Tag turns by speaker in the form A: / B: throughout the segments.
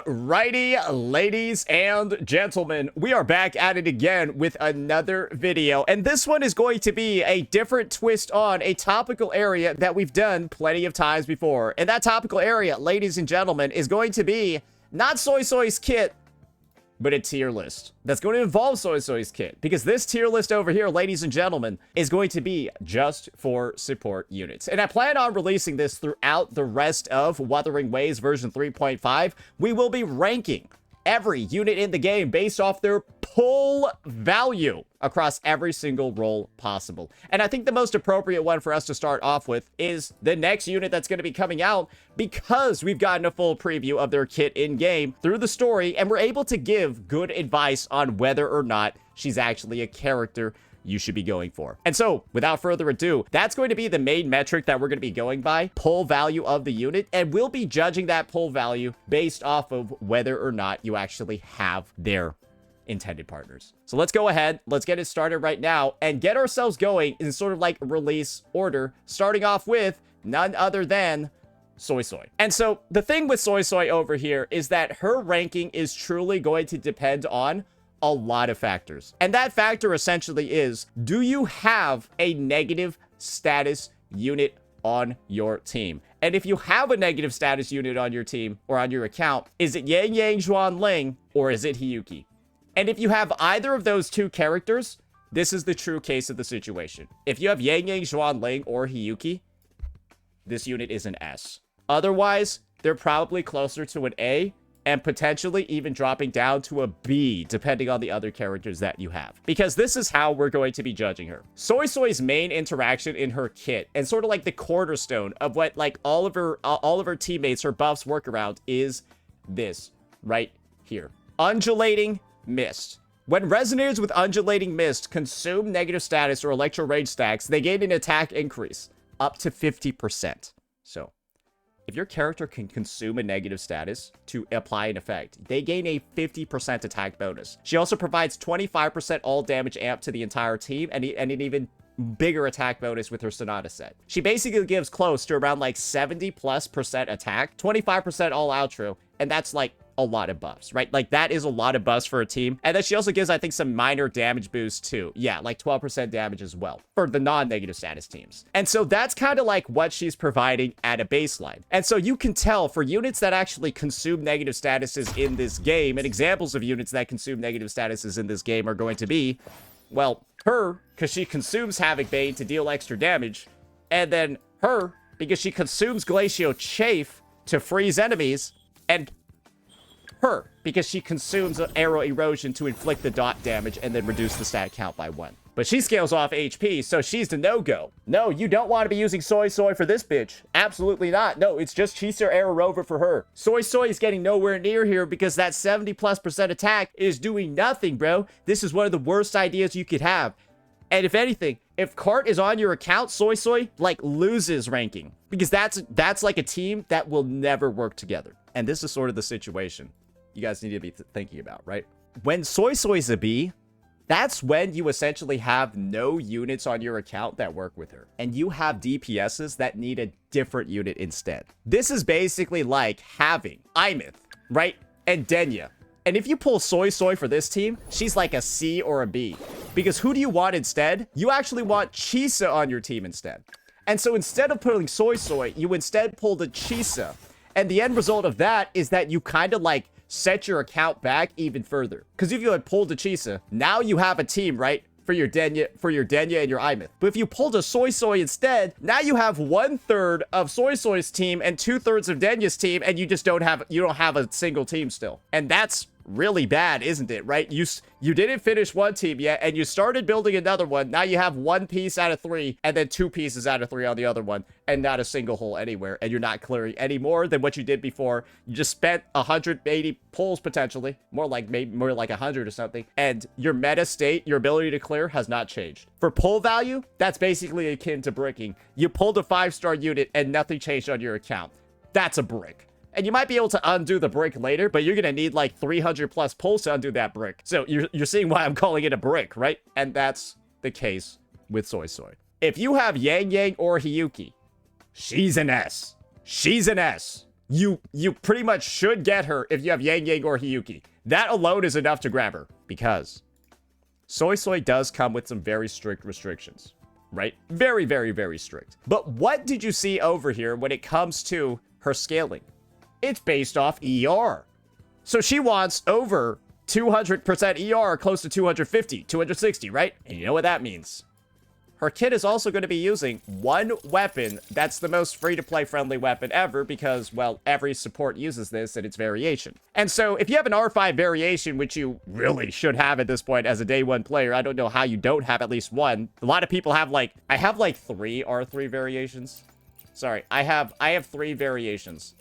A: Alrighty, ladies and gentlemen, we are back at it again with another video, and this one is going to be a different twist on a topical area that we've done plenty of times before. And that topical area, ladies and gentlemen, is going to be not Soysoy's kit, but a tier list that's going to involve Soysoy's kit, because this tier list over here, ladies and gentlemen, is going to be just for support units. And I plan on releasing this throughout the rest of Wuthering Waves version 3.5. We will be ranking every unit in the game based off their pull value across every single role possible. And I think the most appropriate one for us to start off with is the next unit that's going to be coming out, because we've gotten a full preview of their kit in-game through the story, and we're able to give good advice on whether or not she's actually a character you should be going for. And so, without further ado, that's going to be the main metric that we're going to be going by, pull value of the unit, and we'll be judging that pull value based off of whether or not you actually have their intended partners. So let's go ahead, let's get it started right now, and get ourselves going in sort of like release order, starting off with none other than Soysoy. And so, the thing with Soysoy over here is that her ranking is truly going to depend on a lot of factors. And that factor essentially is, do you have a negative status unit on your team? And if you have a negative status unit on your team or on your account, is it Yang Yang Zhuan Ling or is it Hiyuki? And if you have either of those two characters, this is the true case of the situation. If you have Yang Yang Zhuan Ling or Hiyuki, this unit is an S. Otherwise, they're probably closer to an A, and potentially even dropping down to a B, depending on the other characters that you have. Because this is how we're going to be judging her. Soysoy's main interaction in her kit, and sort of like the cornerstone of what like all of her teammates, her buffs work around, is this right here. Undulating Mist. When resonators with Undulating Mist consume negative status or electro rage stacks, they gain an attack increase up to 50%. So, if your character can consume a negative status to apply an effect, they gain a 50% attack bonus. She also provides 25% all damage amp to the entire team, and an even bigger attack bonus with her Sonata set. She basically gives close to around like 70+% attack, 25% all outro, and that's like a lot of buffs, right? Like that is a lot of buffs for a team. And then she also gives, I think, some minor damage boosts too. Yeah, like 12% damage as well for the non-negative status teams. And so that's kind of like what she's providing at a baseline. And so you can tell for units that actually consume negative statuses in this game, and examples of units that consume negative statuses in this game are going to be, well, her, because she consumes Havoc Bane to deal extra damage, and then her, because she consumes Glacio Chafe to freeze enemies, and her, because she consumes Aero Erosion to inflict the dot damage and then reduce the stat count by 1. But she scales off HP, so she's the no-go. No, you don't want to be using Soysoy for this bitch. Absolutely not. No, it's just Chisa Aero Rover for her. Soysoy is getting nowhere near here because that 70+% attack is doing nothing, bro. This is one of the worst ideas you could have. And if anything, if Cart is on your account, Soysoy, like, loses ranking. Because that's like a team that will never work together. And this is sort of the situation you guys need to be thinking about, right? When Soysoy's a B, that's when you essentially have no units on your account that work with her. And you have DPSs that need a different unit instead. This is basically like having Imith, right? And Denya. And if you pull Soysoy for this team, she's like a C or a B. Because who do you want instead? You actually want Chisa on your team instead. And so instead of pulling Soysoy, you instead pull the Chisa. And the end result of that is that you kind of like set your account back even further. Because if you had pulled a Chisa, now you have a team, right? For your Denya and your Imith. But if you pulled a Soysoy instead, now you have 1/3 of Soysoy's team and 2/3 of Denya's team, and you just don't have a single team still. And that's really bad, isn't it, right? You didn't finish one team yet, and you started building another one. Now you have 1 piece out of 3, and then 2 pieces out of 3 on the other one, and not a single hole anywhere, and you're not clearing any more than what you did before. You just spent 180 pulls, potentially. More like 100 or something, and your meta state, your ability to clear, has not changed. For pull value, that's basically akin to bricking. You pulled a 5-star unit, and nothing changed on your account. That's a brick. And you might be able to undo the brick later, but you're going to need like 300+ pulls to undo that brick. So you're seeing why I'm calling it a brick, right? And that's the case with Soysoy. If you have Yang Yang or Hiyuki, she's an S. She's an S. you pretty much should get her if you have Yang Yang or Hiyuki. That alone is enough to grab her, because Soysoy does come with some very strict restrictions, right? Very, very, very strict. But what did you see over here when it comes to her scaling? It's based off ER. So she wants over 200% ER, close to 250, 260, right? And you know what that means. Her kit is also going to be using one weapon that's the most free-to-play friendly weapon ever because, well, every support uses this and its variation. And so if you have an R5 variation, which you really should have at this point as a day one player, I don't know how you don't have at least one. A lot of people have I have like 3 R3 variations. Sorry, I have 3 variations.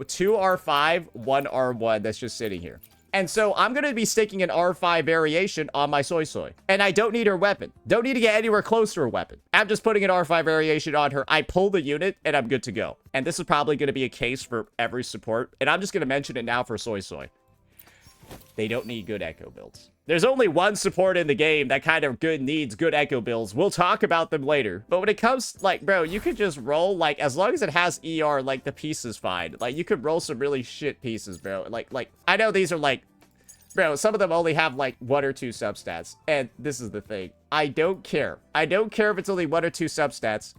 A: 2 R5, 1 R1 that's just sitting here. And so I'm going to be sticking an R5 variation on my Soysoy. And I don't need her weapon. Don't need to get anywhere close to her weapon. I'm just putting an R5 variation on her. I pull the unit and I'm good to go. And this is probably going to be a case for every support. And I'm just going to mention it now for Soysoy. They don't need good echo builds. There's only one support in the game that kind of needs good echo builds. We'll talk about them later. But when it comes, bro, you could just roll, as long as it has ER, the piece is fine. You could roll some really shit pieces, bro. I know these are, bro, some of them only have, 1 or 2 substats. And this is the thing. I don't care. I don't care if it's only 1 or 2 substats.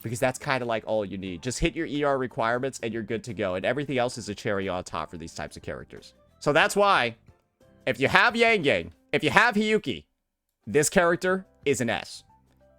A: Because that's kind of, all you need. Just hit your ER requirements and you're good to go. And everything else is a cherry on top for these types of characters. So that's why, if you have Yang Yang, if you have Hiyuki, this character is an S.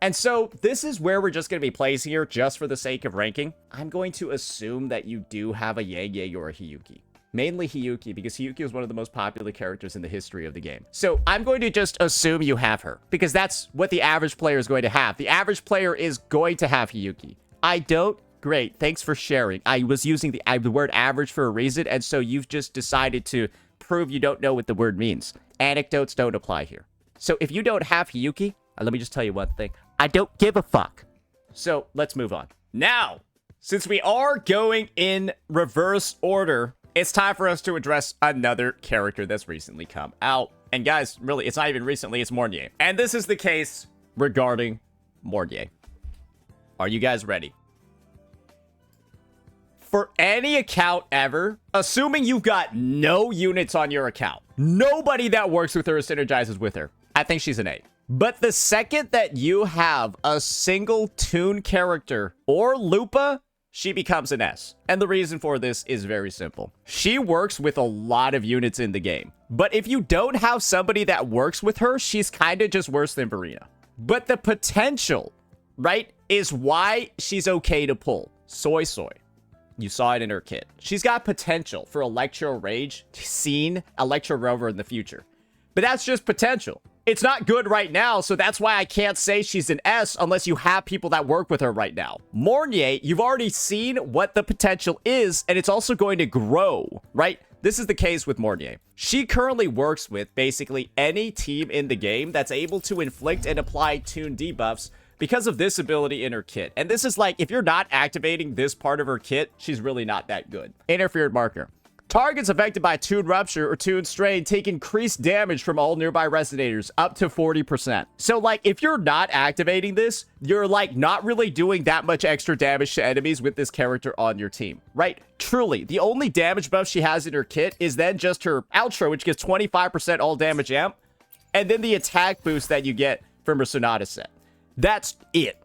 A: And so this is where we're just going to be placing here just for the sake of ranking. I'm going to assume that you do have a Yang Yang or a Hiyuki. Mainly Hiyuki, because Hiyuki is one of the most popular characters in the history of the game. So I'm going to just assume you have her, because that's what the average player is going to have. The average player is going to have Hiyuki. I don't. Great. Thanks for sharing. I was using the word average for a reason, and so you've just decided to prove you don't know what the word means. Anecdotes don't apply here. So if you don't have Hiyuki, let me just tell you one thing. I don't give a fuck. So let's move on. Now, since we are going in reverse order, it's time for us to address another character that's recently come out. And guys, really, it's not even recently, it's Mornier. And this is the case regarding Mornier. Are you guys ready? For any account ever, assuming you've got no units on your account, nobody that works with her or synergizes with her, I think she's an A. But the second that you have a single toon character or Lupa, she becomes an S. And the reason for this is very simple. She works with a lot of units in the game. But if you don't have somebody that works with her, she's kind of just worse than Verina. But the potential, right, is why she's okay to pull. Soysoy. You saw it in her kit. She's got potential for Electro Rage, Scene, Electro Rover in the future. But that's just potential. It's not good right now, so that's why I can't say she's an S unless you have people that work with her right now. Mornier, you've already seen what the potential is, and it's also going to grow, right? This is the case with Mornier. She currently works with basically any team in the game that's able to inflict and apply toon debuffs because of this ability in her kit. And this is if you're not activating this part of her kit, she's really not that good. Interfered marker. Targets affected by Toon Rupture or Toon Strain take increased damage from all nearby resonators, up to 40%. So, if you're not activating this, you're, not really doing that much extra damage to enemies with this character on your team, right? Truly, the only damage buff she has in her kit is then just her Outro, which gives 25% all damage amp, and then the attack boost that you get from her Sonata set. That's it.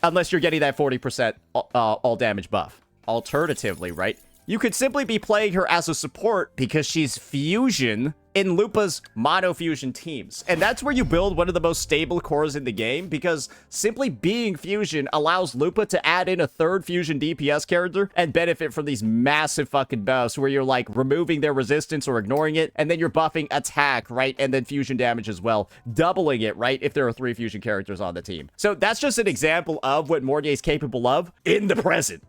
A: Unless you're getting that 40% all damage buff. Alternatively, right? You could simply be playing her as a support because she's fusion in Lupa's mono fusion teams. And that's where you build one of the most stable cores in the game, because simply being fusion allows Lupa to add in a third fusion DPS character and benefit from these massive fucking buffs where you're removing their resistance or ignoring it, and then you're buffing attack, right? And then fusion damage as well, doubling it, right? If there are 3 fusion characters on the team. So that's just an example of what Mornier is capable of in the present.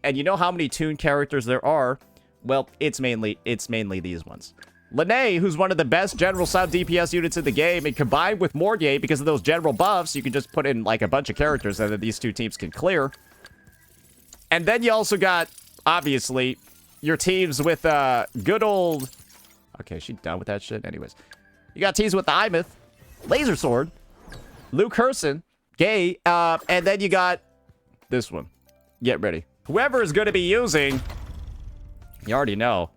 A: And you know how many toon characters there are? Well, it's mainly these ones. Lynae, who's one of the best general sub DPS units in the game, and combined with Mornier, because of those general buffs, you can just put in a bunch of characters that these two teams can clear. And then you also got, obviously, your teams with good old... Okay, she done with that shit? Anyways. You got teams with the Imyth, Laser Sword, Luke Herson, Gay, and then you got this one. Get ready. whoever is going to be using, you already know,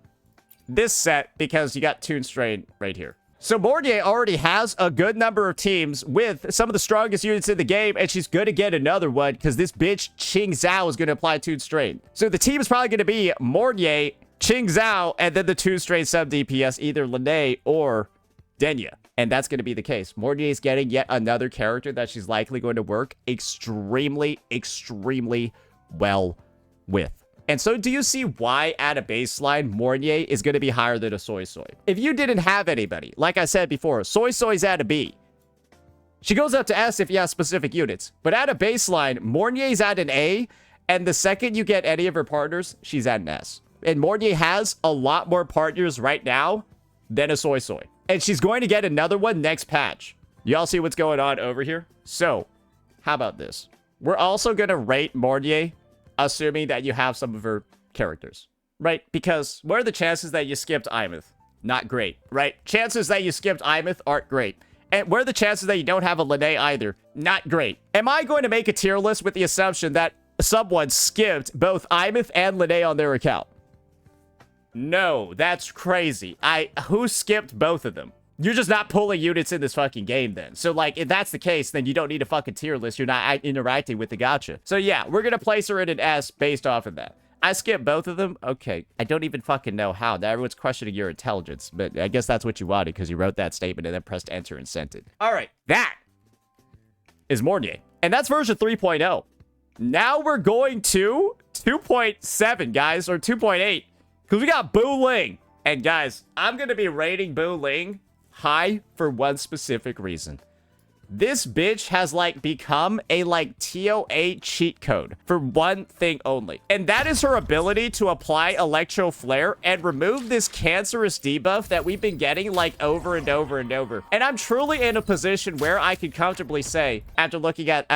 A: this set because you got Toon Strain right here. So Mornier already has a good number of teams with some of the strongest units in the game, and she's going to get another one because this bitch Qing Zhao is going to apply Toon Strain. So the team is probably going to be Mornier, Qing Zhao, and then the Toon Strain sub DPS, either Lynae or Denya. And that's going to be the case. Mornier is getting yet another character that she's likely going to work extremely, extremely well with. And so do you see why at a baseline, Mornier is going to be higher than a Soysoy? If you didn't have anybody, like I said before, Soysoy's at a B. She goes up to S if you have specific units. But at a baseline, Mornier's at an A. And the second you get any of her partners, she's at an S. And Mornier has a lot more partners right now than a Soysoy. And she's going to get another one next patch. Y'all see what's going on over here? So, how about this? We're also going to rate Mornier, assuming that you have some of her characters, right? Because what are the chances that you skipped Imeth? Not great, right? Chances that you skipped Imeth aren't great. And what are the chances that you don't have a Lynae either? Not great. Am I going to make a tier list with the assumption that someone skipped both Imeth and Lynae on their account? No, that's crazy. Who skipped both of them? You're just not pulling units in this fucking game then. So, like, if that's the case, then you don't need a fucking tier list. You're not interacting with the gacha. So, yeah, we're going to place her in an S based off of that. I skipped both of them? Okay. I don't even fucking know how. Now everyone's questioning your intelligence. But I guess that's what you wanted because you wrote that statement and then pressed enter and sent it. All right. That is Mornier. And that's version 3.0. Now we're going to 2.7, guys, or 2.8. Because we got Buling. And, guys, I'm going to be rating Buling high for one specific reason. This bitch has, like, become a, like, TOA cheat code for one thing only. And that is her ability to apply Electro Flare and remove this cancerous debuff that we've been getting, like, over and over and over. And I'm truly in a position where I can comfortably say, after looking at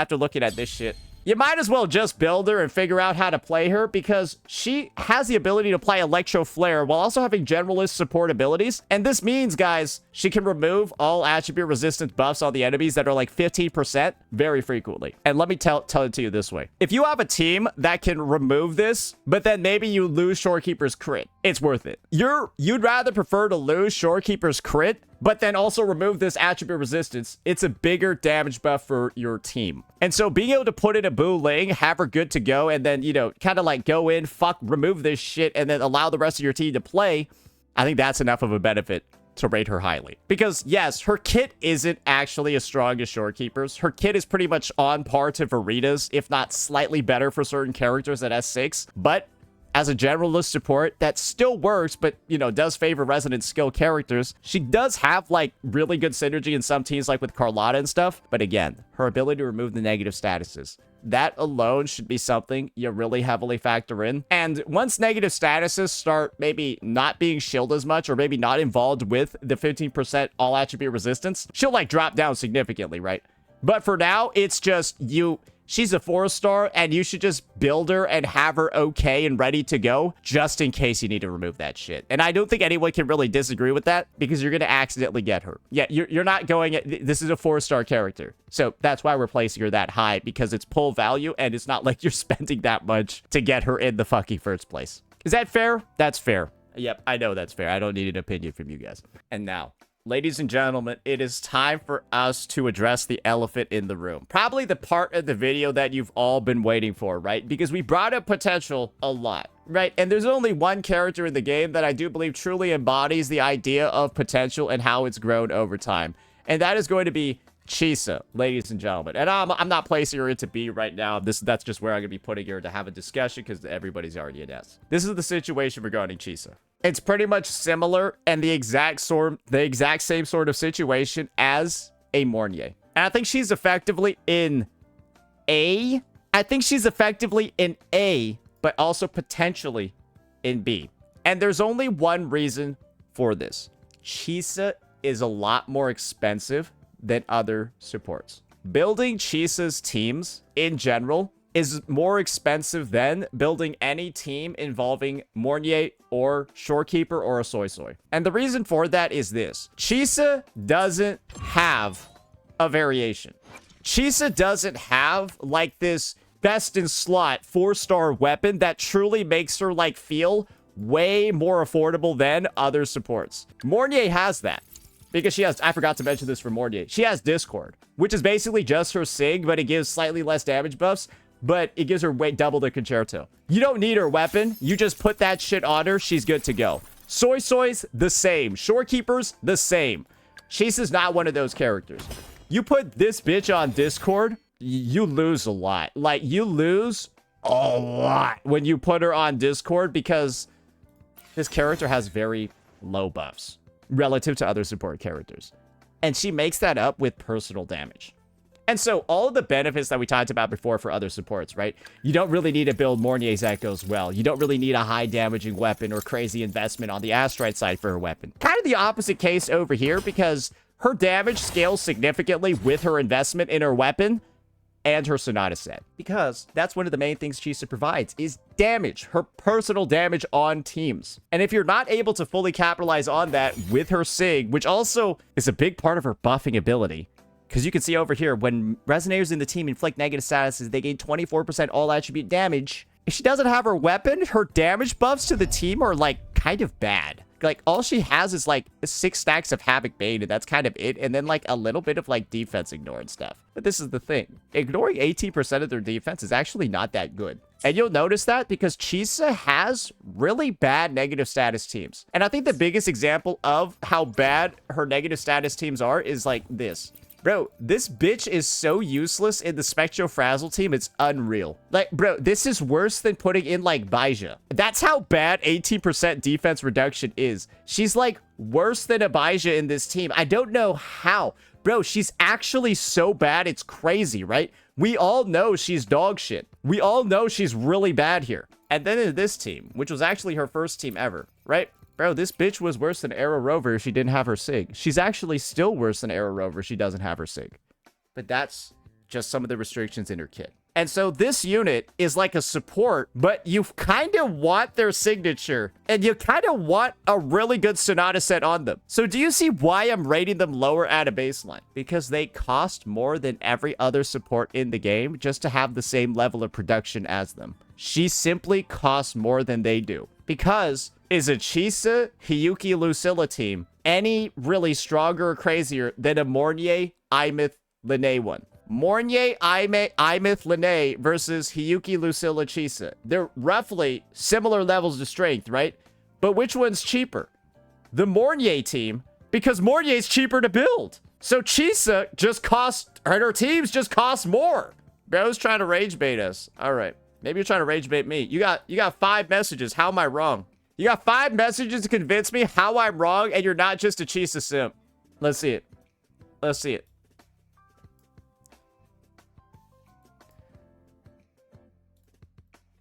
A: this shit, you might as well just build her and figure out how to play her because she has the ability to apply Electro Flare while also having generalist support abilities. And this means, guys, she can remove all attribute resistance buffs on the enemies that are like 15% very frequently. And let me tell it to you this way. If you have a team that can remove this, but then maybe you lose Shorekeeper's crit, it's worth it. You'd rather prefer to lose Shorekeeper's crit but then also remove this attribute resistance. It's a bigger damage buff for your team. And so being able to put in a Buling, have her good to go, and then, you know, kind of like go in, remove this shit, and then allow the rest of your team to play, I think that's enough of a benefit to rate her highly. Because, yes, her kit isn't actually as strong as Shorekeeper's. Her kit is pretty much on par to Verina's, if not slightly better for certain characters at S6, but as a generalist support that still works, but, you know, does favor resonant skill characters. She does have, like, really good synergy in some teams, like with Carlotta and stuff. But again, her ability to remove the negative statuses, that alone should be something you really heavily factor in. And once negative statuses start maybe not being shielded as much or maybe not involved with the 15% all attribute resistance, she'll, like, drop down significantly, right? But for now, it's just she's a 4-star, and you should just build her and have her okay and ready to go, just in case you need to remove that shit. And I don't think anyone can really disagree with that, because you're going to accidentally get her. Yeah, you're not going this is a 4-star character. So that's why we're placing her that high, because it's pull value, and it's not like you're spending that much to get her in the fucking first place. Is that fair? That's fair. Yep, I know that's fair. I don't need an opinion from you guys. And now, ladies and gentlemen, it is time for us to address the elephant in the room. Probably the part of the video that you've all been waiting for, right? Because we brought up potential a lot, right? And there's only one character in the game that I do believe truly embodies the idea of potential and how it's grown over time. And that is going to be Chisa, ladies and gentlemen. And I'm not placing her into B right now. That's just where I'm going to be putting her to have a discussion because everybody's already in S. This is the situation regarding Chisa. It's pretty much similar and the exact same sort of situation as a Mornier. And I think she's effectively in A. I think she's effectively in A, but also potentially in B. And there's only one reason for this. Chisa is a lot more expensive than other supports. Building Chisa's teams in general is more expensive than building any team involving Mornier or Shorekeeper or a Soysoy. And the reason for that is this. Chisa doesn't have a variation. Chisa doesn't have like this best in slot 4-star weapon that truly makes her like feel way more affordable than other supports. Mornier has that because she has, I forgot to mention this for Mornier, she has Discord, which is basically just her Sig, but it gives slightly less damage buffs, but it gives her way double the Concerto. You don't need her weapon. You just put that shit on her. She's good to go. Soysoy's the same. Shorekeeper's the same. Chisa's not one of those characters. You put this bitch on Discord, you lose a lot. Like, you lose a lot when you put her on Discord because this character has very low buffs relative to other support characters. And she makes that up with personal damage. And so all of the benefits that we talked about before for other supports, right? You don't really need to build Mornier's Echoes well. You don't really need a high damaging weapon or crazy investment on the Astrite side for her weapon. Kind of the opposite case over here because her damage scales significantly with her investment in her weapon and her Sonata set. Because that's one of the main things Chisa provides is damage, her personal damage on teams. And if you're not able to fully capitalize on that with her Sig, which also is a big part of her buffing ability, because you can see over here, when Resonators in the team inflict negative statuses, they gain 24% all attribute damage. If she doesn't have her weapon, her damage buffs to the team are like kind of bad. Like, all she has is like 6 stacks of Havoc Bane, and that's kind of it. And then like a little bit of like defense ignore and stuff. But this is the thing. Ignoring 18% of their defense is actually not that good. And you'll notice that because Chisa has really bad negative status teams. And I think the biggest example of how bad her negative status teams are is like this. Bro, this bitch is so useless in the Spectro Frazzle team, it's unreal. Like, bro, this is worse than putting in, like, Baizhi. That's how bad 18% defense reduction is. She's, like, worse than a Baizhi in this team. I don't know how. Bro, she's actually so bad, it's crazy, right? We all know she's dog shit. We all know she's really bad here. And then in this team, which was actually her first team ever, right? Bro, this bitch was worse than Aero rover if she didn't have her Sig. She's actually still worse than Aero rover if she doesn't have her Sig. But that's just some of the restrictions in her kit. And so this unit is like a support, but you kind of want their signature, and you kind of want a really good Sonata set on them. So do you see why I'm rating them lower at a baseline? Because they cost more than every other support in the game just to have the same level of production as them. She simply costs more than they do. Because is a Chisa, Hiyuki, Lucilla team any really stronger or crazier than a Mornier, Imith, Lynae one? Mornier, Imith, Lynae versus Hiyuki, Lucilla, Chisa. They're roughly similar levels of strength, right? But which one's cheaper? The Mornier team, because Mornier's cheaper to build. So Chisa just costs, and her teams just cost more. Bro's trying to rage bait us. All right. Maybe you're trying to rage bait me. You got 5 messages. How am I wrong? You got 5 messages to convince me how I'm wrong, and you're not just a Chisa simp. Let's see it. Let's see it.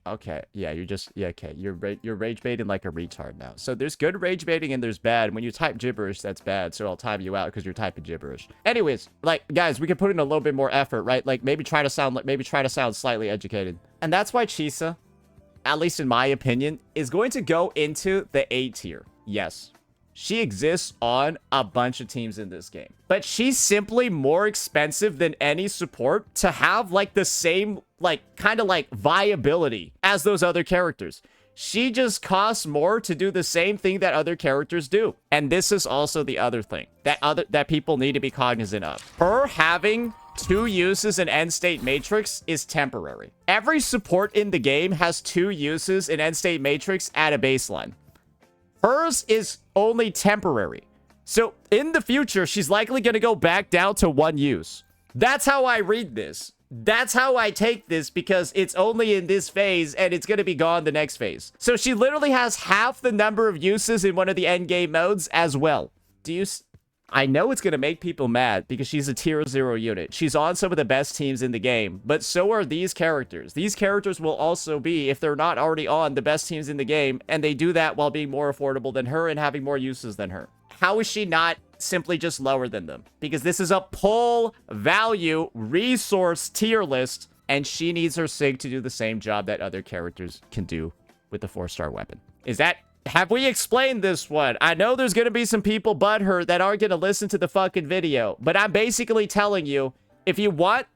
A: Okay, yeah, okay. You're rage baiting like a retard now. So there's good rage baiting and there's bad. When you type gibberish, that's bad. So I'll time you out because you're typing gibberish. Anyways, like, guys, we can put in a little bit more effort, right? Like, maybe try to sound slightly educated. And that's why Chisa, at least in my opinion, is going to go into the A tier. Yes, she exists on a bunch of teams in this game, but she's simply more expensive than any support to have like the same, like, kind of like viability as those other characters. She just costs more to do the same thing that other characters do. And this is also the other thing that people need to be cognizant of. Her having 2 uses in End State Matrix is temporary. Every support in the game has 2 uses in End State Matrix at a baseline. Hers is only temporary. So in the future, she's likely going to go back down to 1 use. That's how I read this. That's how I take this, because it's only in this phase and it's going to be gone the next phase. So she literally has half the number of uses in one of the end game modes as well. I know it's going to make people mad because she's a tier 0 unit. She's on some of the best teams in the game, but so are these characters. These characters will also be, if they're not already on, the best teams in the game, and they do that while being more affordable than her and having more uses than her. How is she not simply just lower than them? Because this is a pull value resource tier list, and she needs her Sig to do the same job that other characters can do with the 4-star weapon. Have we explained this one? I know there's going to be some people butthurt that aren't going to listen to the fucking video, but I'm basically telling you, if you want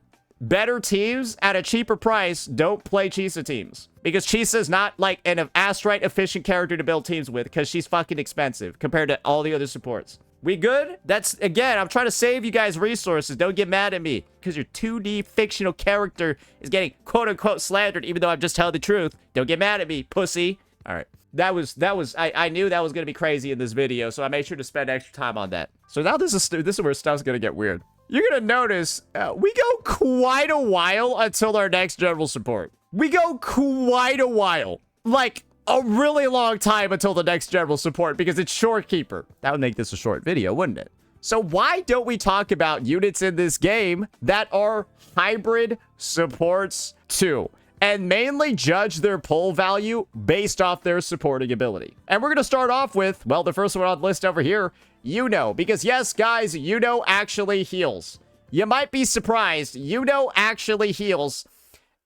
A: better teams at a cheaper price don't play Chisa teams. Because Chisa is not like an Astrite efficient character to build teams with because she's fucking expensive compared to all the other supports. We good? That's, again, I'm trying to save you guys resources. Don't get mad at me because your 2D fictional character is getting quote-unquote slandered even though I've just told the truth. Don't get mad at me, pussy. All right. I knew that was going to be crazy in this video, so I made sure to spend extra time on that. So now this is where stuff's going to get weird. You're going to notice we go quite a while until our next general support. We go quite a while. Like, a really long time until the next general support because it's Shorekeeper. That would make this a short video, wouldn't it? So why don't we talk about units in this game that are hybrid supports too? And mainly judge their pull value based off their supporting ability. And we're going to start off with, well, the first one on the list over here, Iuno. Because yes, guys, Iuno actually heals. You might be surprised. Iuno actually heals.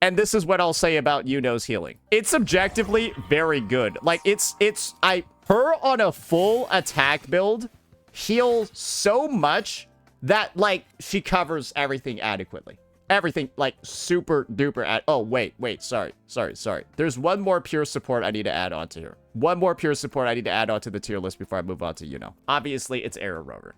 A: And this is what I'll say about Iuno's healing. It's objectively very good. Like, her on a full attack build heals so much that, like, she covers everything adequately. Everything, like, super duper oh, wait, sorry. There's one more pure support I need to add on to here. One more pure support I need to add on to the tier list before I move on to Iuno. Obviously, it's Aero rover.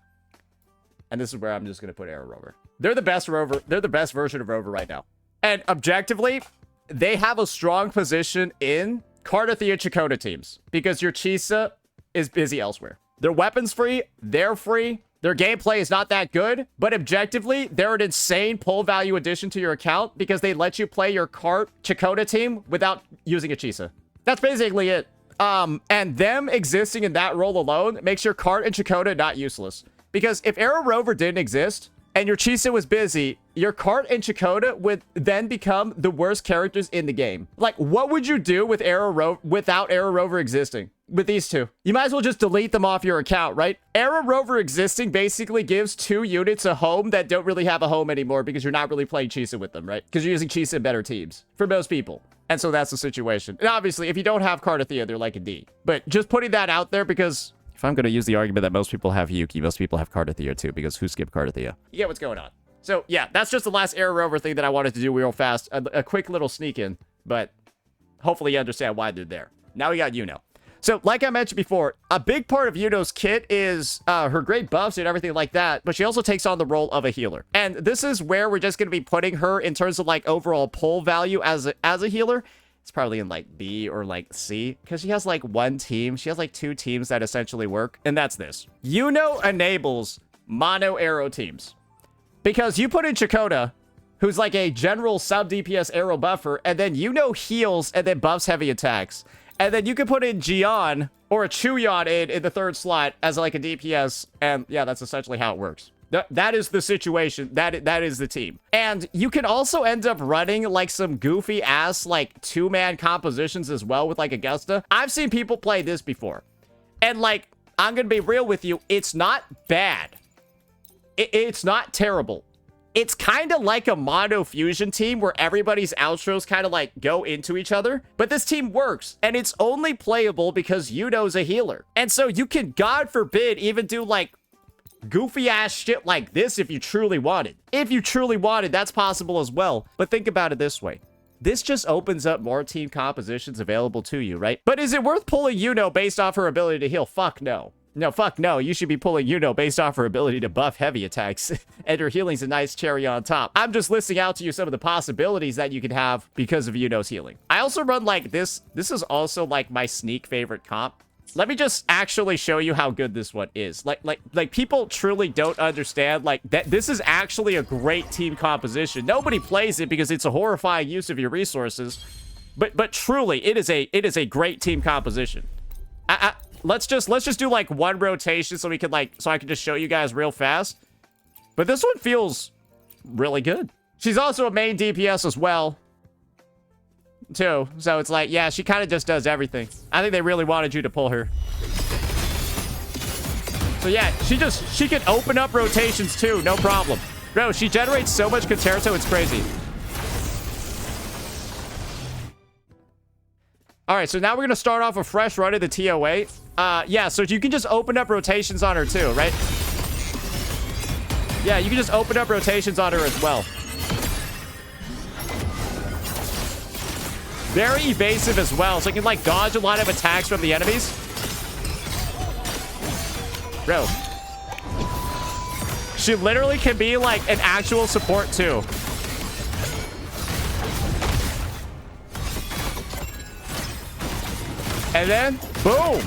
A: And this is where I'm just going to put Aero rover. They're the best rover. They're the best version of rover right now. And objectively, they have a strong position in Cantarella Chakota teams because your Chisa is busy elsewhere. They're weapons free. They're free. Their gameplay is not that good, but objectively, they're an insane pull value addition to your account because they let you play your Chakota team without using a Chisa. That's basically it. And them existing in that role alone makes your Cart and Chakota not useless. Because if Aero Rover didn't exist, and your Chisa was busy, your Cart and Chakota would then become the worst characters in the game. Like, what would you do with without Aero Rover existing? With these two? You might as well just delete them off your account, right? Aero Rover existing basically gives two units a home that don't really have a home anymore because you're not really playing Chisa with them, right? Because you're using Chisa in better teams. For most people. And so that's the situation. And obviously, if you don't have Cantarella, they're like a D. But just putting that out there because... if I'm going to use the argument that most people have Yuki, most people have Cantarella too, because who skipped Cantarella? You get what's going on. So, yeah, that's just the last Aero Rover thing that I wanted to do real fast. A quick little sneak in, but hopefully you understand why they're there. Now we got Iuno. So, like I mentioned before, a big part of Iuno's kit is her great buffs and everything like that, but she also takes on the role of a healer. And this is where we're just going to be putting her in terms of, like, overall pull value as a healer. It's probably in like B or like C because she has like one team. She has like two teams that essentially work. And that's this. Iuno enables mono Aero teams because you put in Chakota, who's like a general sub DPS Aero buffer, and then Iuno heals and then buffs heavy attacks. And then you can put in Jian or a Chuyan in the third slot as like a DPS. And yeah, that's essentially how it works. That is the situation. That is the team. And you can also end up running like some goofy ass like two-man compositions as well with like Augusta. I've seen people play this before. And like, I'm going to be real with you. It's not bad. It's not terrible. It's kind of like a mono fusion team where everybody's outros kind of like go into each other. But this team works. And it's only playable because Iuno's a healer. And so you can, God forbid, even do like goofy ass shit like this if you truly wanted. If you truly wanted, that's possible as well. But think about it this way. This just opens up more team compositions available to you, right? But is it worth pulling Iuno based off her ability to heal? Fuck no. No, fuck no. You should be pulling Iuno based off her ability to buff heavy attacks. And her healing's a nice cherry on top. I'm just listing out to you some of the possibilities that you can have because of Iuno's healing. I also run like this. This is also like my sneak favorite comp. Let me just actually show you how good this one is. Like people truly don't understand like that this is actually a great team composition. Nobody plays it because it's a horrifying use of your resources. But truly, it is a great team composition. Let's just do like one rotation so we can so I can just show you guys real fast. But this one feels really good. She's also a main DPS as well. Too. So it's like, yeah, she kind of just does everything. I think they really wanted you to pull her. So yeah, she can open up rotations too, no problem. Bro, she generates so much Concerto, it's crazy. All right, so now we're going to start off a fresh run of the TOA. Yeah, so you can just open up rotations on her too, right? Yeah, you can just open up rotations on her as well. Very evasive as well, so he can, like, dodge a lot of attacks from the enemies. Bro. She literally can be, like, an actual support, too. And then, boom.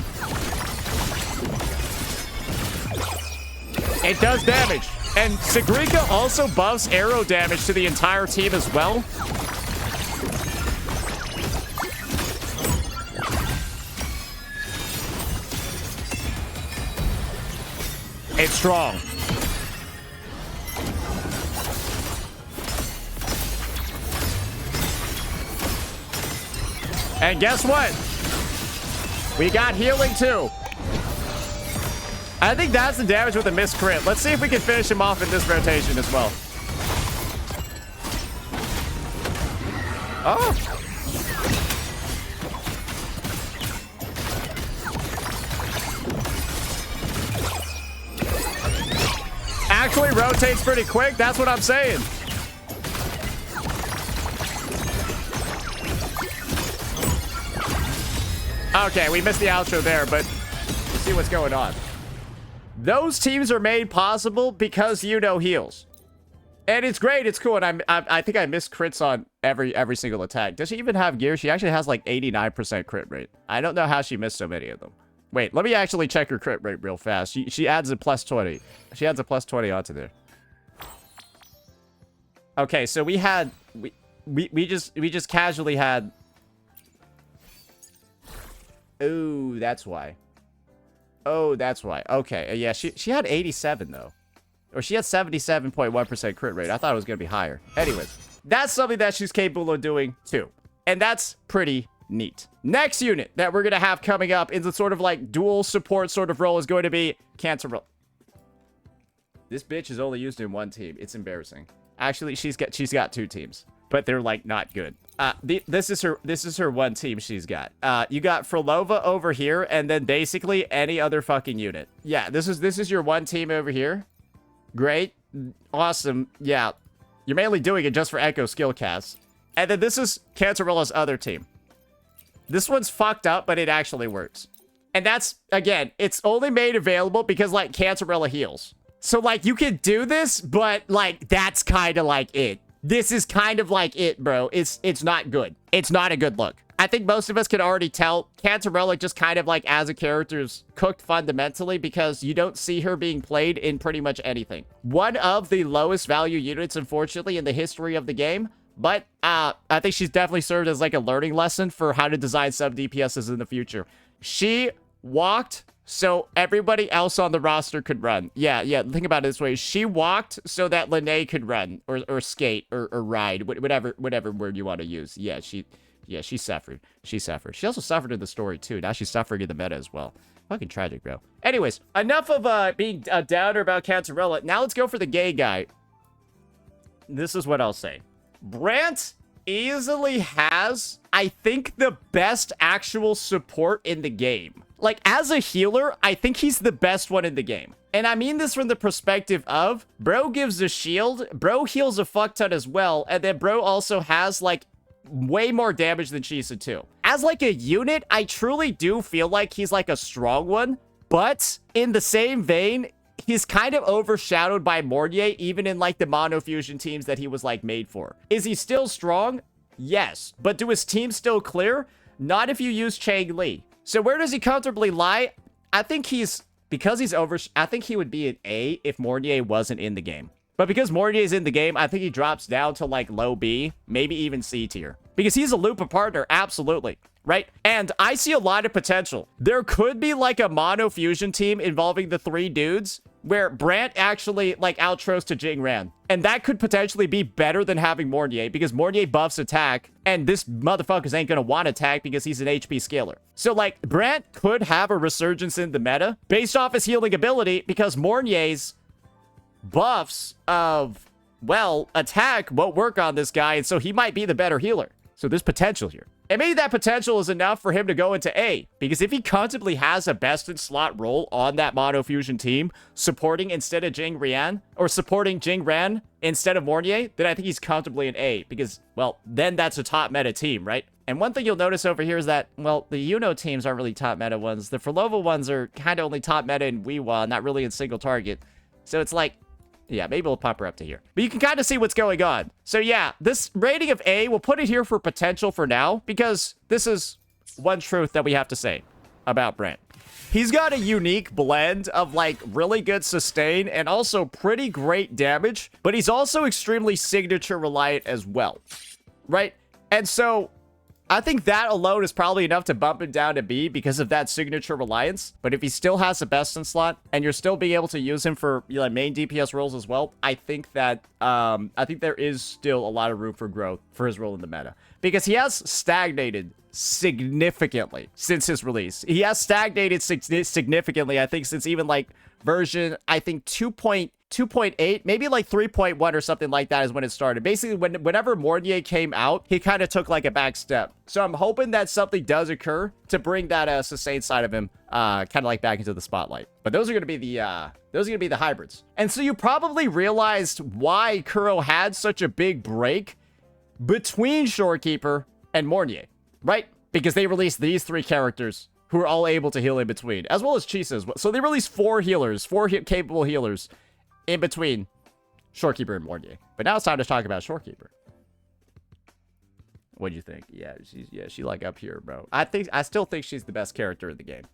A: It does damage. And Sigrika also buffs Aero damage to the entire team as well. It's strong. And guess what? We got healing too. I think that's the damage with a missed crit. Let's see if we can finish him off in this rotation as well. Oh. Actually rotates pretty quick. That's what I'm saying. Okay, we missed the outro there, but let's see what's going on. Those teams are made possible because Youno heals. And it's great, it's cool, and I think I missed crits on every single attack. Does she even have gear? She actually has like 89% crit rate. I don't know how she missed so many of them. Wait, let me actually check her crit rate real fast. She adds a plus 20. She adds a plus 20 onto there. Okay, so we just casually had. Oh, that's why. Oh, that's why. Okay, yeah, she had 87 though. Or she had 77.1% crit rate. I thought it was going to be higher. Anyways, that's something that she's capable of doing too. And that's pretty neat. Next unit that we're going to have coming up in the sort of like dual support sort of role is going to be Cantarella. This bitch is only used in one team. It's embarrassing. Actually, she's got two teams, but they're like not good. This is her one team she's got. You got Frolova over here, and then basically any other fucking unit. Yeah, this is your one team over here. Great, awesome. Yeah, you're mainly doing it just for Echo skill casts. And then this is Cantarella's other team. This one's fucked up, but it actually works. And that's, again, it's only made available because, like, Cantarella heals. So, like, you can do this, but, like, that's kind of like it. This is kind of like it, bro. It's not good. It's not a good look. I think most of us can already tell Cantarella just kind of, like, as a character is cooked fundamentally because you don't see her being played in pretty much anything. One of the lowest value units, unfortunately, in the history of the game. But I think she's definitely served as like a learning lesson for how to design sub DPSs in the future. She walked so everybody else on the roster could run. Yeah, think about it this way. She walked so that Lynae could run or skate or ride, whatever word you want to use. Yeah, she suffered. She suffered. She also suffered in the story too. Now she's suffering in the meta as well. Fucking tragic, bro. Anyways, enough of being a downer about Cantarella. Now let's go for the gay guy. This is what I'll say. Brant easily has, I think, the best actual support in the game. Like, as a healer, I think he's the best one in the game. And I mean this from the perspective of, bro gives a shield, bro heals a fuck ton as well, and then bro also has, like, way more damage than Chisa too. As, like, a unit, I truly do feel like he's, like, a strong one, but in the same vein, he's kind of overshadowed by Mornier, even in, like, the mono fusion teams that he was, like, made for. Is he still strong? Yes. But do his teams still clear? Not if you use Chang Li. So where does he comfortably lie? I think I think he would be an A if Mornier wasn't in the game. But because Mornier's in the game, I think he drops down to, like, low B, maybe even C tier. Because he's a Lupa partner, absolutely. Right? And I see a lot of potential. There could be, like, a mono fusion team involving the 3 dudes where Brant actually, like, outros to Jingran. And that could potentially be better than having Mornier because Mornier buffs attack and this motherfuckers ain't gonna want attack because he's an HP scaler. So, like, Brant could have a resurgence in the meta based off his healing ability because Mornier's buffs of, well, attack won't work on this guy, and so he might be the better healer. So there's potential here. And maybe that potential is enough for him to go into A. Because if he comfortably has a best-in-slot role on that Mono Fusion team, supporting instead of Jing Rian, or supporting Jing Ran instead of Mornier, then I think he's comfortably in A. Because, well, then that's a top meta team, right? And one thing you'll notice over here is that, well, the Iuno teams aren't really top meta ones. The Ferlova ones are kind of only top meta in Weewa, not really in single target. So it's like, yeah, maybe we'll pop her up to here. But you can kind of see what's going on. So yeah, this rating of A, we'll put it here for potential for now, because this is one truth that we have to say about Brant. He's got a unique blend of, like, really good sustain and also pretty great damage, but he's also extremely signature reliant as well, right? And so I think that alone is probably enough to bump him down to B because of that signature reliance. But if he still has a best in slot and you're still being able to use him for, you know, main DPS roles as well, I think that I think there is still a lot of room for growth for his role in the meta, because he has stagnated significantly since his release. He has stagnated significantly, I think, since even like version, I think 2.8, maybe like 3.1 or something like that is when it started. Basically, whenever Mornier came out, he kind of took like a back step. So I'm hoping that something does occur to bring that sustained side of him kind of like back into the spotlight. But those are going to be the hybrids. And so you probably realized why Kuro had such a big break between Shorekeeper and Mornier, right? Because they released these three characters who are all able to heal in between, as well as Chisa as well. So they released four healers, capable healers in between Shorekeeper and Mornier. But now it's time to talk about Shorekeeper. What do you think? Yeah, she like up here, bro. I still think she's the best character in the game.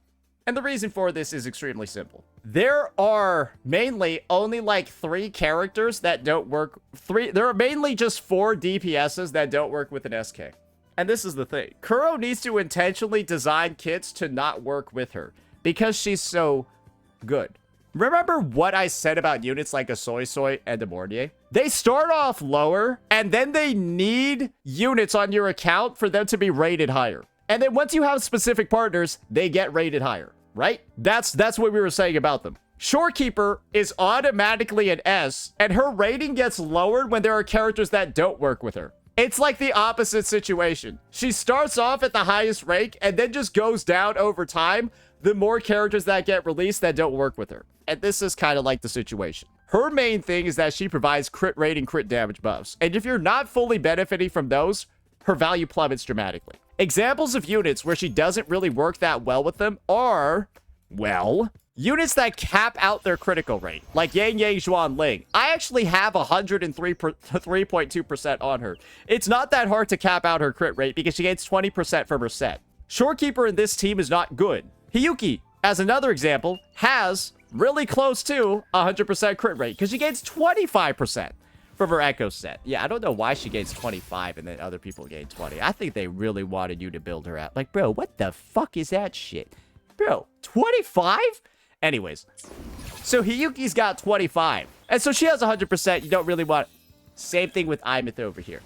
A: And the reason for this is extremely simple. There are mainly only like 3 characters that don't work. There are mainly just 4 DPSs that don't work with an SK. And this is the thing. Kuro needs to intentionally design kits to not work with her because she's so good. Remember what I said about units like a Soysoy and a Mornier? They start off lower, and then they need units on your account for them to be rated higher. And then once you have specific partners, they get rated higher, right? That's what we were saying about them. Shorekeeper is automatically an S, and her rating gets lowered when there are characters that don't work with her. It's like the opposite situation. She starts off at the highest rank and then just goes down over time the more characters that get released that don't work with her. And this is kind of like the situation. Her main thing is that she provides crit rate and crit damage buffs. And if you're not fully benefiting from those, her value plummets dramatically. Examples of units where she doesn't really work that well with them are, well, units that cap out their critical rate, like Yang Xuan Ling. I actually have 103.2% on her. It's not that hard to cap out her crit rate because she gains 20% from her set. Shorekeeper in this team is not good. Hiyuki, as another example, has really close to 100% crit rate because she gains 25% from her Echo set. Yeah, I don't know why she gains 25 and then other people gain 20. I think they really wanted you to build her out. Like, bro, what the fuck is that shit? Bro, 25? Anyways, so Hiyuki's got 25. And so she has 100%. You don't really want... Same thing with Imith over here.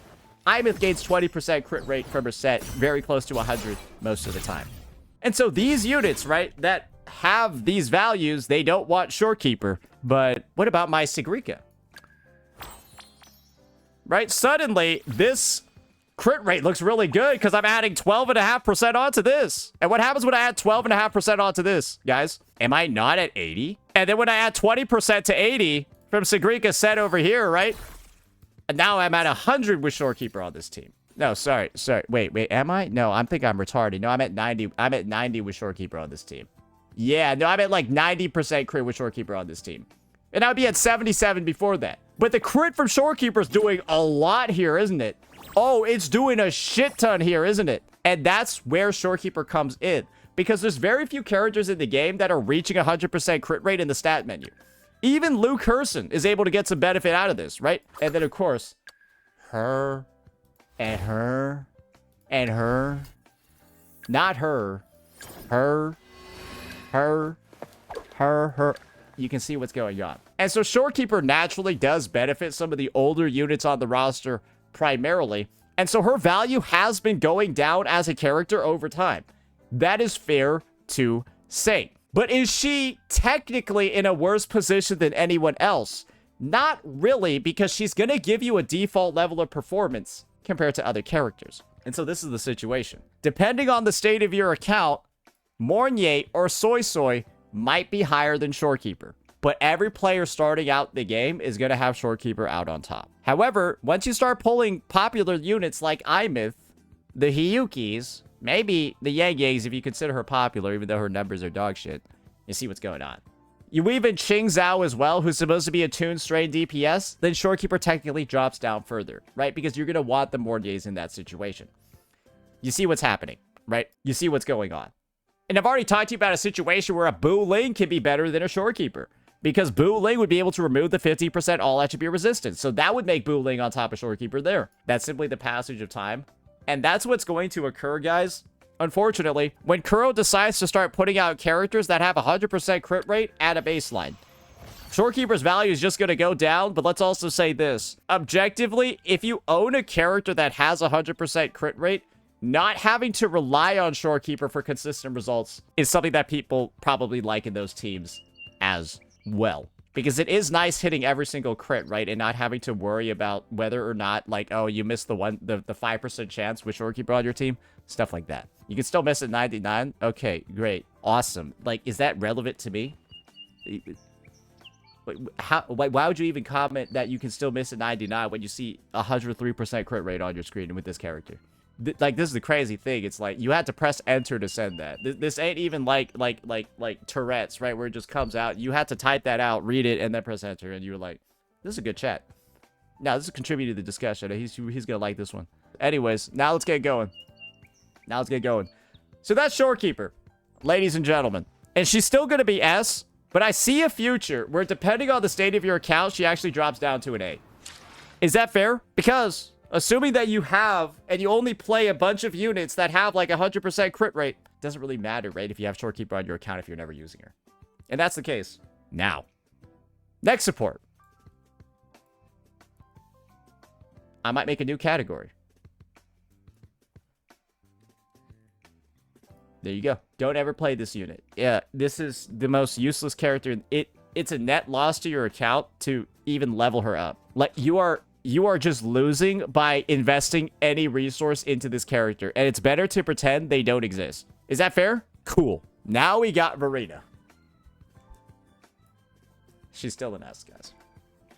A: Imith gains 20% crit rate from her set, very close to 100 most of the time. And so these units, right, that have these values, they don't want Shorekeeper. But what about my Sigrika? Right, suddenly, this crit rate looks really good because I'm adding 12.5% onto this. And what happens when I add 12.5% onto this, guys? Am I not at 80? And then when I add 20% to 80 from Sigrika's set over here, right? And now I'm at 100 with Shorekeeper on this team. No, sorry. Wait, am I? No, I think I'm retarded. No, I'm at 90. I'm at 90 with Shorekeeper on this team. Yeah, no, I'm at like 90% crit with Shorekeeper on this team. And I'd be at 77 before that. But the crit from Shorekeeper is doing a lot here, isn't it? Oh, it's doing a shit ton here, isn't it? And that's where Shorekeeper comes in. Because there's very few characters in the game that are reaching 100% crit rate in the stat menu. Even Luke Herson is able to get some benefit out of this, right? And then, of course, her, and her, and her. Not her. Her. You can see what's going on. And so Shorekeeper naturally does benefit some of the older units on the roster primarily. And so her value has been going down as a character over time. That is fair to say. But is she technically in a worse position than anyone else? Not really, because she's going to give you a default level of performance compared to other characters. And so this is the situation. Depending on the state of your account, Mornier or Soysoy might be higher than Shorekeeper. But every player starting out the game is going to have Shorekeeper out on top. However, once you start pulling popular units like Imyth, the Hiyukis, maybe the Yangs if you consider her popular, even though her numbers are dog shit, you see what's going on. You even Ching Zhao as well, who's supposed to be a Toon Strain DPS, then Shorekeeper technically drops down further, right? Because you're going to want the Morniers in that situation. You see what's happening, right? You see what's going on. And I've already talked to you about a situation where a Buling can be better than a Shorekeeper. Because Buling would be able to remove the 50% all attribute resistance. So that would make Buling on top of Shorekeeper there. That's simply the passage of time. And that's what's going to occur, guys. Unfortunately, when Kuro decides to start putting out characters that have 100% crit rate at a baseline. Shorekeeper's value is just going to go down, but let's also say this. Objectively, if you own a character that has 100% crit rate, not having to rely on Shorekeeper for consistent results is something that people probably like in those teams as well, because it is nice hitting every single crit, right, and not having to worry about whether or not, like, oh, you missed the 5% chance with Shorekeeper on your team, stuff like that. You can still miss at 99. Okay, great, awesome. Like, is that relevant to me? Why would you even comment that you can still miss at 99 when you see 103% crit rate on your screen with this character? Like, this is the crazy thing. It's like you had to press enter to send that. This ain't even like Tourette's, right? Where it just comes out. You had to type that out, read it, and then press enter. And you were like, this is a good chat. Now, this is contributing to the discussion. He's gonna like this one. Anyways, now let's get going. So that's Shorekeeper, ladies and gentlemen. And she's still gonna be S, but I see a future where, depending on the state of your account, she actually drops down to an A. Is that fair? Because assuming that you have, and you only play a bunch of units that have like 100% crit rate, doesn't really matter, right? If you have Shorekeeper on your account, if you're never using her. And that's the case. Now, next support. I might make a new category. There you go. Don't ever play this unit. Yeah, this is the most useless character. It's a net loss to your account to even level her up. Like, you are just losing by investing any resource into this character. And it's better to pretend they don't exist. Is that fair? Cool. Now we got Verina. She's still an S, guys.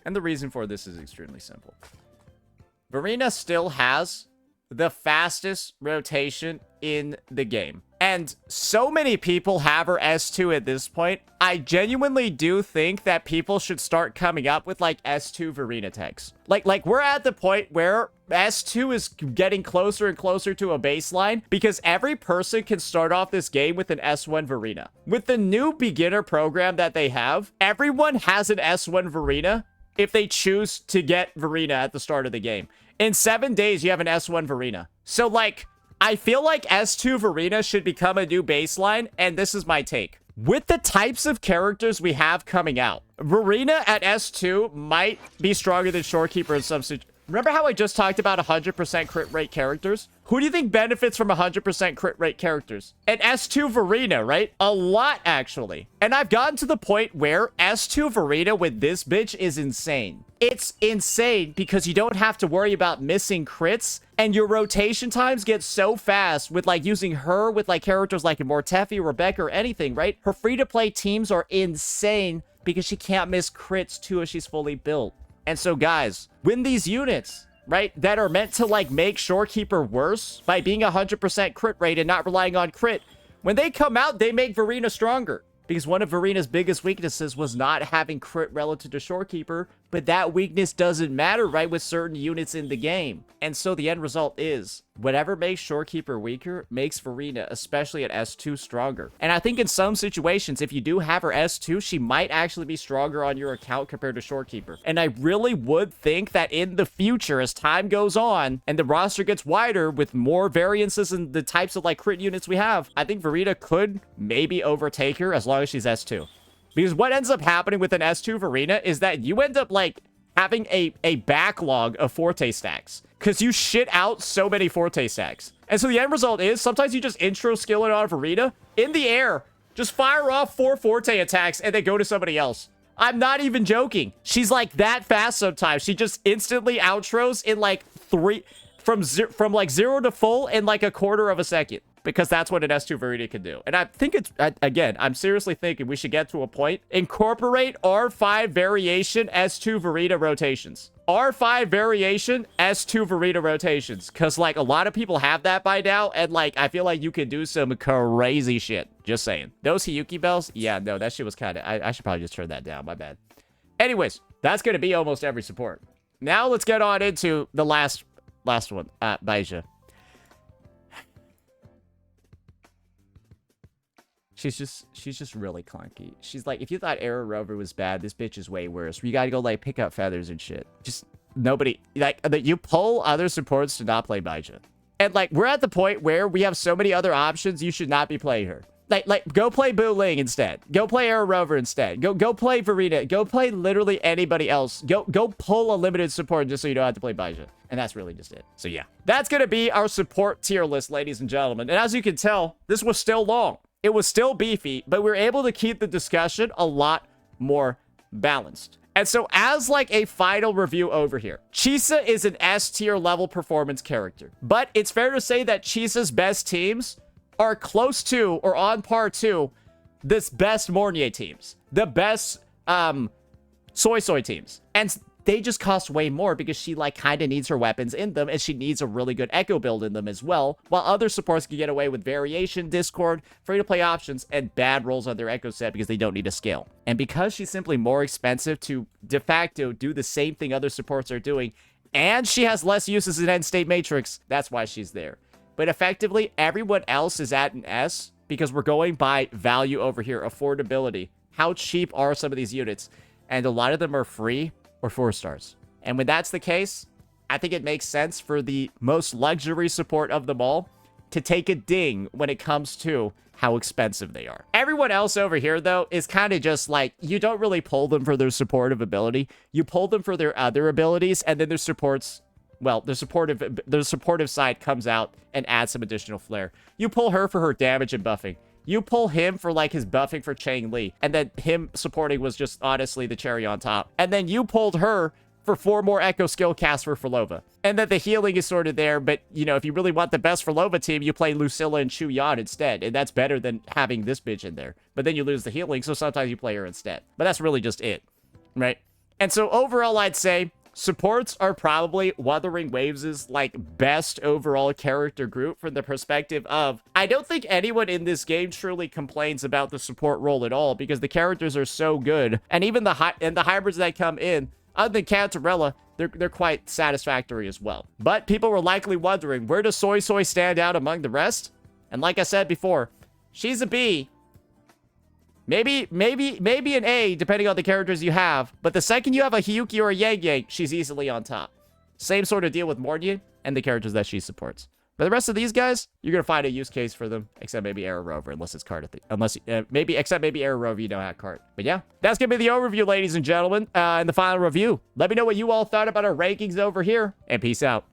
A: And the reason for this is extremely simple. Verina still has the fastest rotation in the game. And so many people have her S2 at this point. I genuinely do think that people should start coming up with like S2 Verina techs. Like we're at the point where S2 is getting closer and closer to a baseline because every person can start off this game with an S1 Verina. With the new beginner program that they have, everyone has an S1 Verina if they choose to get Verina at the start of the game. In 7 days, you have an S1 Verina. So, like, I feel like S2 Verina should become a new baseline, and this is my take. With the types of characters we have coming out, Verina at S2 might be stronger than Shorekeeper in some situations. Remember how I just talked about 100% crit rate characters? Who do you think benefits from 100% crit rate characters? An S2 Verina, right? A lot, actually. And I've gotten to the point where S2 Verina with this bitch is insane. It's insane because you don't have to worry about missing crits, and your rotation times get so fast with, like, using her with, like, characters like Mortefi, Rebecca, or anything, right? Her free-to-play teams are insane because she can't miss crits, too, as she's fully built. And so, guys, when these units, right, that are meant to, like, make Shorekeeper worse by being 100% crit rate and not relying on crit, when they come out, they make Verina stronger. Because one of Verina's biggest weaknesses was not having crit relative to Shorekeeper, but that weakness doesn't matter, right, with certain units in the game. And so the end result is, whatever makes Shorekeeper weaker makes Verina, especially at S2, stronger. And I think in some situations, if you do have her S2, she might actually be stronger on your account compared to Shorekeeper. And I really would think that in the future, as time goes on, and the roster gets wider with more variances in the types of, like, crit units we have, I think Verina could maybe overtake her as long as she's S2. Because what ends up happening with an S2 Verina is that you end up, like, having a backlog of Forte stacks. Because you shit out so many Forte stacks. And so the end result is, sometimes you just intro skill it on Verina in the air. Just fire off 4 Forte attacks and then go to somebody else. I'm not even joking. She's, like, that fast sometimes. She just instantly outros in, like, from like 0 to full in like a quarter of a second. Because that's what an S2 Verina can do. And I think it's, again, I'm seriously thinking we should get to a point. Incorporate R5 variation S2 Verina rotations. R5 variation S2 Verina rotations. Because, like, a lot of people have that by now. And, like, I feel like you can do some crazy shit. Just saying. Those Hiyuki bells? Yeah, no, that shit was kind of... I should probably just turn that down. My bad. Anyways, that's going to be almost every support. Now let's get on into the last one. Baizhi. She's just really clunky. She's like, if you thought Aero rover was bad, this bitch is way worse. You gotta go, like, pick up feathers and shit. Just, nobody, like, you pull other supports to not play Baizhi. And, like, we're at the point where we have so many other options, you should not be playing her. Like, go play Buling instead. Go play Aero rover instead. Go play Verina. Go play literally anybody else. Go pull a limited support just so you don't have to play Baizhi. And that's really just it. So, yeah. That's gonna be our support tier list, ladies and gentlemen. And as you can tell, this was still long. It was still beefy, but we were able to keep the discussion a lot more balanced. And so as like a final review over here, Chisa is an S tier level performance character. But it's fair to say that Chisa's best teams are close to or on par to this best Mornier teams. The best Soysoy teams. And they just cost way more because she, like, kind of needs her weapons in them, and she needs a really good echo build in them as well, while other supports can get away with variation, discord, free-to-play options, and bad rolls on their echo set because they don't need to scale. And because she's simply more expensive to de facto do the same thing other supports are doing, and she has less uses in end-state matrix, that's why she's there. But effectively, everyone else is at an S because we're going by value over here, affordability. How cheap are some of these units? And a lot of them are free or 4 stars. And when that's the case, I think it makes sense for the most luxury support of them all to take a ding when it comes to how expensive they are. Everyone else over here, though, is kind of just like, you don't really pull them for their supportive ability. You pull them for their other abilities, and then their supports, well, their supportive side comes out and adds some additional flair. You pull her for her damage and buffing. You pull him for, like, his buffing for Chang Li. And then him supporting was just, honestly, the cherry on top. And then you pulled her for 4 more Echo skill casts for Lova. And then the healing is sort of there, but, you know, if you really want the best for Lova team, you play Lucilla and Chu Yan instead. And that's better than having this bitch in there. But then you lose the healing, so sometimes you play her instead. But that's really just it, right? And so overall, I'd say supports are probably Wuthering Waves' like best overall character group from the perspective of, I don't think anyone in this game truly complains about the support role at all because the characters are so good. And even the hybrids that come in, other than Cantarella, they're quite satisfactory as well. But people were likely wondering, where does Soysoy stand out among the rest? And like I said before, she's a B. Maybe an A, depending on the characters you have. But the second you have a Hiyuki or a Yang Yang, she's easily on top. Same sort of deal with Mornier and the characters that she supports. But the rest of these guys, you're gonna find a use case for them, except maybe Aero rover, unless it's card. Except maybe Aero rover, you don't have card. But yeah, that's gonna be the overview, ladies and gentlemen, and the final review. Let me know what you all thought about our rankings over here, and peace out.